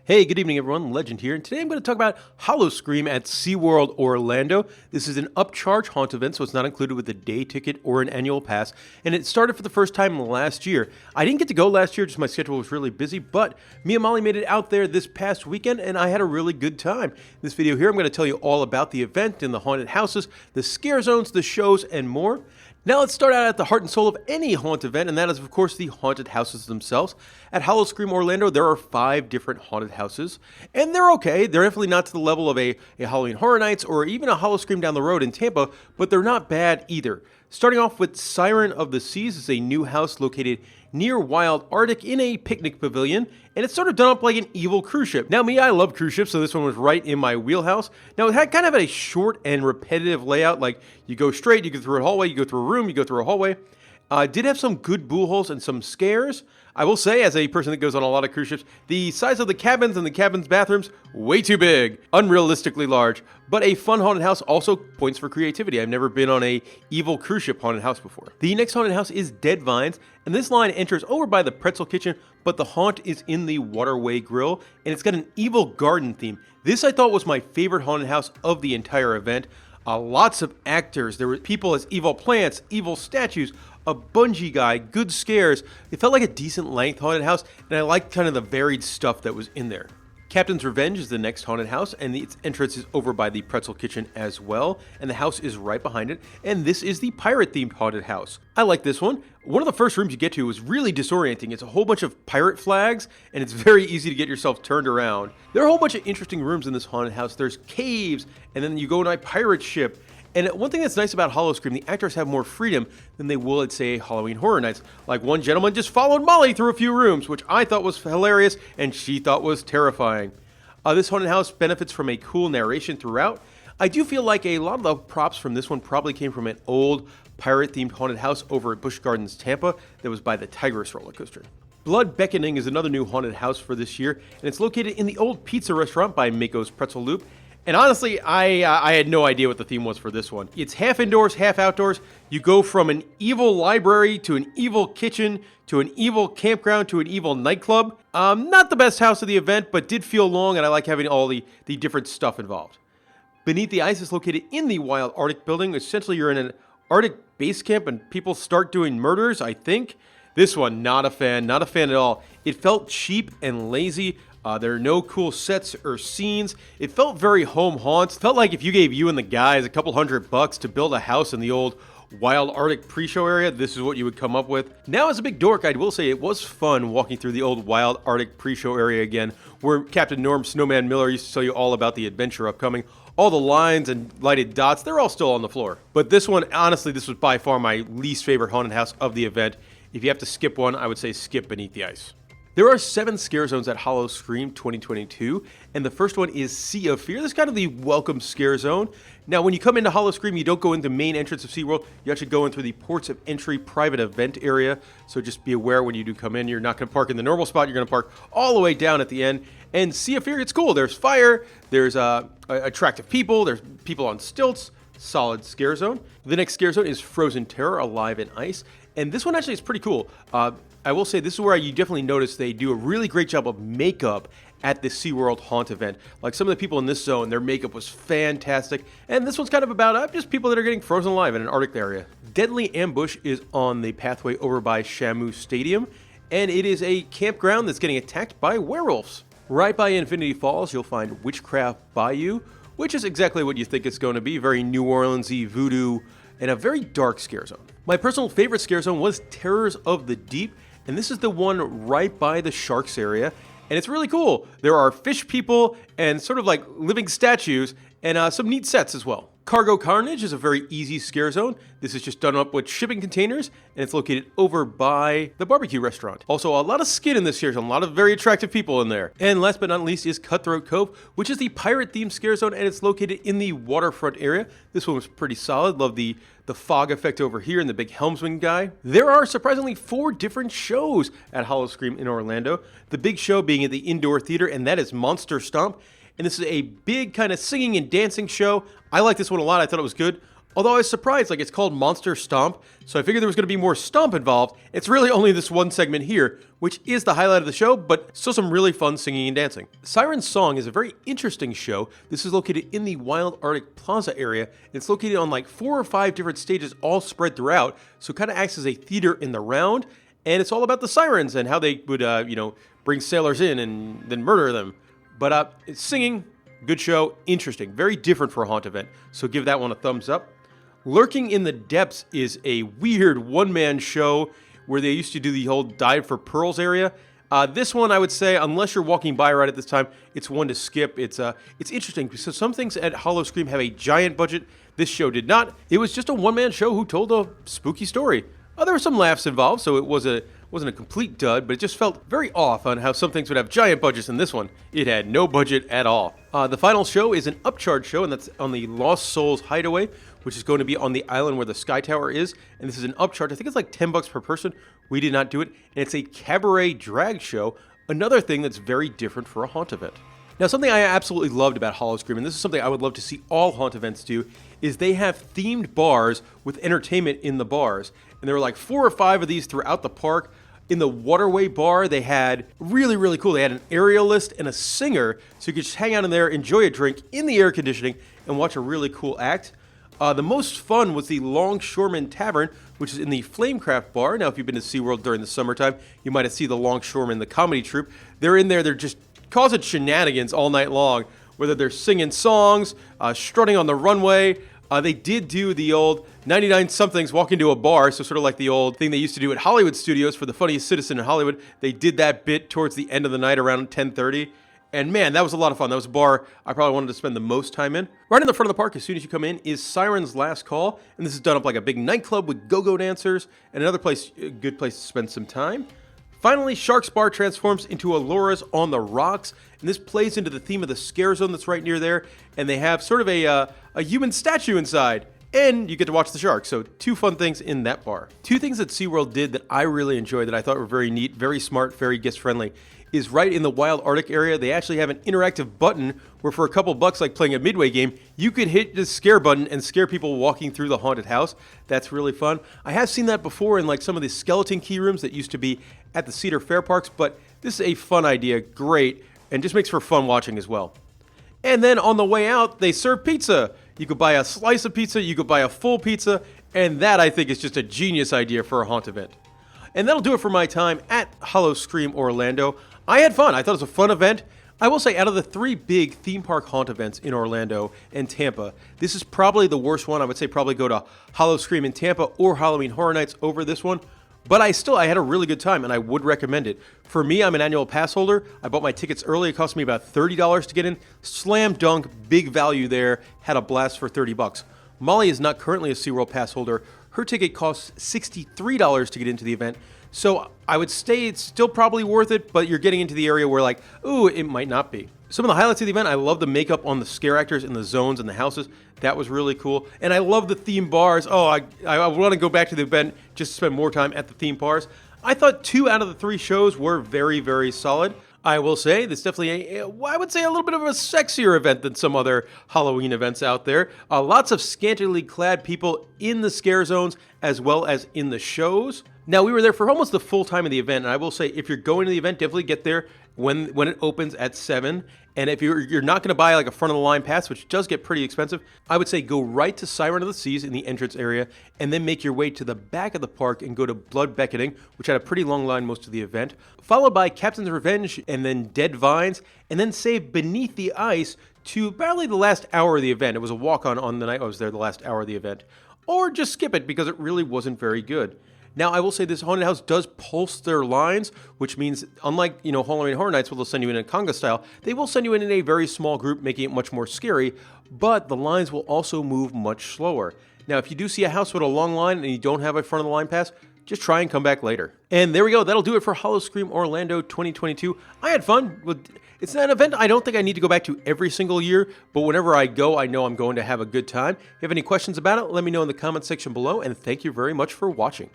Hey, good evening everyone, Legend here, and today I'm going to talk about Howl-O-Scream at SeaWorld Orlando. This is an upcharge haunt event, so it's not included with a day ticket or an annual pass, and it started for the first time last year. I didn't get to go last year, just my schedule was really busy, but me and Molly made it out there this past weekend, and I had a really good time. In this video here, I'm going to tell you all about the event and the haunted houses, the scare zones, the shows, and more. Now let's start out at the heart and soul of any haunt event, and that is of course the haunted houses themselves. At Howl-O-Scream Orlando, there are 5 different haunted houses, and they're okay. They're definitely not to the level of a Halloween Horror Nights or even a Howl-O-Scream down the road in Tampa, but they're not bad either. Starting off with Siren of the Seas is a new house located near Wild Arctic in a picnic pavilion, and it's sort of done up like an evil cruise ship. Now me, I love cruise ships, so this one was right in my wheelhouse. Now it had kind of a short and repetitive layout, like you go straight, you go through a hallway, you go through a room, you go through a hallway. It did have some good boo holes and some scares. I will say, as a person that goes on a lot of cruise ships, the size of the cabins and the cabins' bathrooms, way too big, unrealistically large. But a fun haunted house also points for creativity. I've never been on a evil cruise ship haunted house before. The next haunted house is Dead Vines, and this line enters over by the pretzel kitchen, but the haunt is in the Waterway Grill, and it's got an evil garden theme. This I thought was my favorite haunted house of the entire event. Lots of actors. There were people as evil plants, evil statues, a bungee guy, good scares. It felt like a decent length haunted house, and I liked kind of the varied stuff that was in there. Captain's Revenge is the next haunted house, and its entrance is over by the pretzel kitchen as well, and the house is right behind it, and this is the pirate-themed haunted house. I like this one. One of the first rooms you get to is really disorienting. It's a whole bunch of pirate flags, and it's very easy to get yourself turned around. There are a whole bunch of interesting rooms in this haunted house. There's caves, and then you go on a pirate ship. And one thing that's nice about Howl-O-Scream, the actors have more freedom than they will at, say, Halloween Horror Nights. Like one gentleman just followed Molly through a few rooms, which I thought was hilarious, and she thought was terrifying. This haunted house benefits from a cool narration throughout. I do feel like a lot of the props from this one probably came from an old pirate-themed haunted house over at Busch Gardens, Tampa, that was by the Tigress roller coaster. Blood Beckoning is another new haunted house for this year, and it's located in the old pizza restaurant by Mako's Pretzel Loop. And honestly, I had no idea what the theme was for this one. It's half indoors, half outdoors. You go from an evil library to an evil kitchen to an evil campground to an evil nightclub. Not the best house of the event, but did feel long, and I like having all the different stuff involved. Beneath the Ice is located in the Wild Arctic building. Essentially, you're in an Arctic base camp and people start doing murders, I think. This one, not a fan at all. It felt cheap and lazy. There are no cool sets or scenes. It felt very home haunts. Felt like if you gave you and the guys a couple $100 to build a house in the old Wild Arctic pre-show area, this is what you would come up with. Now, as a big dork, I will say it was fun walking through the old Wild Arctic pre-show area again, where Captain Norm Snowman Miller used to tell you all about the adventure upcoming. All the lines and lighted dots, they're all still on the floor. But this one, honestly, this was by far my least favorite haunted house of the event. If you have to skip one, I would say skip Beneath the Ice. There are 7 scare zones at Howl-O-Scream 2022, and the first one is Sea of Fear. This is kind of the welcome scare zone. Now, when you come into Howl-O-Scream, you don't go into the main entrance of SeaWorld. You actually go in through the ports of entry private event area, so just be aware when you do come in. You're not going to park in the normal spot. You're going to park all the way down at the end. And Sea of Fear, it's cool. There's fire, there's attractive people, there's people on stilts. Solid scare zone. The next scare zone is Frozen Terror, Alive in Ice, and this one actually is pretty cool. I will say this is where you definitely notice they do a really great job of makeup at the SeaWorld Haunt event. Like some of the people in this zone, their makeup was fantastic, and this one's kind of about just people that are getting frozen alive in an Arctic area. Deadly Ambush is on the pathway over by Shamu Stadium, and it is a campground that's getting attacked by werewolves. Right by Infinity Falls, you'll find Witchcraft Bayou, which is exactly what you think it's going to be, very New Orleans-y, voodoo, and a very dark scare zone. My personal favorite scare zone was Terrors of the Deep, and this is the one right by the sharks area, and it's really cool. There are fish people and sort of like living statues, and some neat sets as well. Cargo Carnage is a very easy scare zone. This is just done up with shipping containers, and it's located over by the barbecue restaurant. Also, a lot of skin in this scare zone, a lot of very attractive people in there. And last but not least is Cutthroat Cove, which is the pirate-themed scare zone, and it's located in the waterfront area. This one was pretty solid. Love the fog effect over here and the big helmsman guy. There are surprisingly 4 different shows at Howl-O-Scream in Orlando. The big show being at the indoor theater, and that is Monster Stomp. And this is a big kind of singing and dancing show. I like this one a lot. I thought it was good. Although I was surprised, like it's called Monster Stomp, so I figured there was going to be more stomp involved. It's really only this one segment here, which is the highlight of the show, but still some really fun singing and dancing. Siren's Song is a very interesting show. This is located in the Wild Arctic Plaza area. It's located on like 4 or 5 different stages all spread throughout, so it kind of acts as a theater in the round, and it's all about the sirens and how they would, bring sailors in and then murder them. But it's singing, good show, interesting, very different for a haunt event, so give that one a thumbs up. Lurking in the Depths is a weird one-man show where they used to do the whole Dive for Pearls area. This one, I would say, unless you're walking by right at this time, it's one to skip. It's interesting because some things at Howl-O-Scream have a giant budget. This show did not. It was just a one-man show who told a spooky story. There were some laughs involved, so it wasn't a complete dud, but it just felt very off on how some things would have giant budgets, and this one, it had no budget at all. The final show is an upcharge show, and that's on the Lost Souls Hideaway, which is going to be on the island where the Sky Tower is, and this is an upcharge. I think it's like $10 per person. We did not do it, and it's a cabaret drag show, another thing that's very different for a haunt event. Now, something I absolutely loved about Howl-O-Scream, and this is something I would love to see all haunt events do, is they have themed bars with entertainment in the bars. And there were like 4 or 5 of these throughout the park. In the Waterway Bar, they had really, really cool. They had an aerialist and a singer, so you could just hang out in there, enjoy a drink in the air conditioning, and watch a really cool act. The most fun was the Longshoreman Tavern, which is in the Flamecraft Bar. Now, if you've been to SeaWorld during the summertime, you might have seen the Longshoremen, the comedy troupe. They're in there, they're just causing shenanigans all night long, whether they're singing songs, strutting on the runway. They did do the old 99-somethings walk into a bar, so sort of like the old thing they used to do at Hollywood Studios for the funniest citizen in Hollywood. They did that bit towards the end of the night around 10:30. And man, that was a lot of fun. That was a bar I probably wanted to spend the most time in. Right in the front of the park, as soon as you come in, is Siren's Last Call. And this is done up like a big nightclub with go-go dancers and another place, a good place to spend some time. Finally, Shark's Bar transforms into Alora's on the Rocks, and this plays into the theme of the scare zone that's right near there, and they have sort of a human statue inside, and you get to watch the sharks, so 2 fun things in that bar. 2 things that SeaWorld did that I really enjoyed that I thought were very neat, very smart, very guest-friendly, is right in the Wild Arctic area, they actually have an interactive button where for a couple bucks, like playing a Midway game, you could hit the scare button and scare people walking through the haunted house. That's really fun. I have seen that before in like some of the skeleton key rooms that used to be at the Cedar Fair parks, but this is a fun idea, great, and just makes for fun watching as well. And then on the way out, they serve pizza. You could buy a slice of pizza, you could buy a full pizza, and that I think is just a genius idea for a haunt event. And that'll do it for my time at Howl-O-Scream Orlando. I had fun. I thought it was a fun event. I will say, out of the 3 big theme park haunt events in Orlando and Tampa, this is probably the worst one. I would say probably go to Howl-O-Scream in Tampa or Halloween Horror Nights over this one. But I had a really good time, and I would recommend it. For me, I'm an annual pass holder. I bought my tickets early. It cost me about $30 to get in. Slam dunk, big value there. Had a blast for $30. Molly is not currently a SeaWorld pass holder. Her ticket costs $63 to get into the event. So I would say it's still probably worth it, but you're getting into the area where like, ooh, it might not be. Some of the highlights of the event, I love the makeup on the scare actors in the zones and the houses. That was really cool. And I love the theme bars. Oh, I want to go back to the event just to spend more time at the theme bars. I thought 2 out of the 3 shows were very, very solid. I will say this definitely, I would say a little bit of a sexier event than some other Halloween events out there. Lots of scantily clad people in the scare zones as well as in the shows. Now, we were there for almost the full time of the event, and I will say, if you're going to the event, definitely get there when it opens at 7. And if you're not going to buy like a front-of-the-line pass, which does get pretty expensive, I would say go right to Siren of the Seas in the entrance area, and then make your way to the back of the park and go to Blood Beckoning, which had a pretty long line most of the event, followed by Captain's Revenge and then Dead Vines, and then save Beneath the Ice to barely the last hour of the event. It was a walk-on the night I was there, the last hour of the event. Or just skip it because it really wasn't very good. Now, I will say this haunted house does pulse their lines, which means, unlike, Halloween Horror Nights, where they'll send you in a conga style, they will send you in a very small group, making it much more scary, but the lines will also move much slower. Now, if you do see a house with a long line and you don't have a front-of-the-line pass, just try and come back later. And there we go. That'll do it for Howl-O-Scream Orlando 2022. I had fun. It's an event I don't think I need to go back to every single year, but whenever I go, I know I'm going to have a good time. If you have any questions about it, let me know in the comment section below, and thank you very much for watching.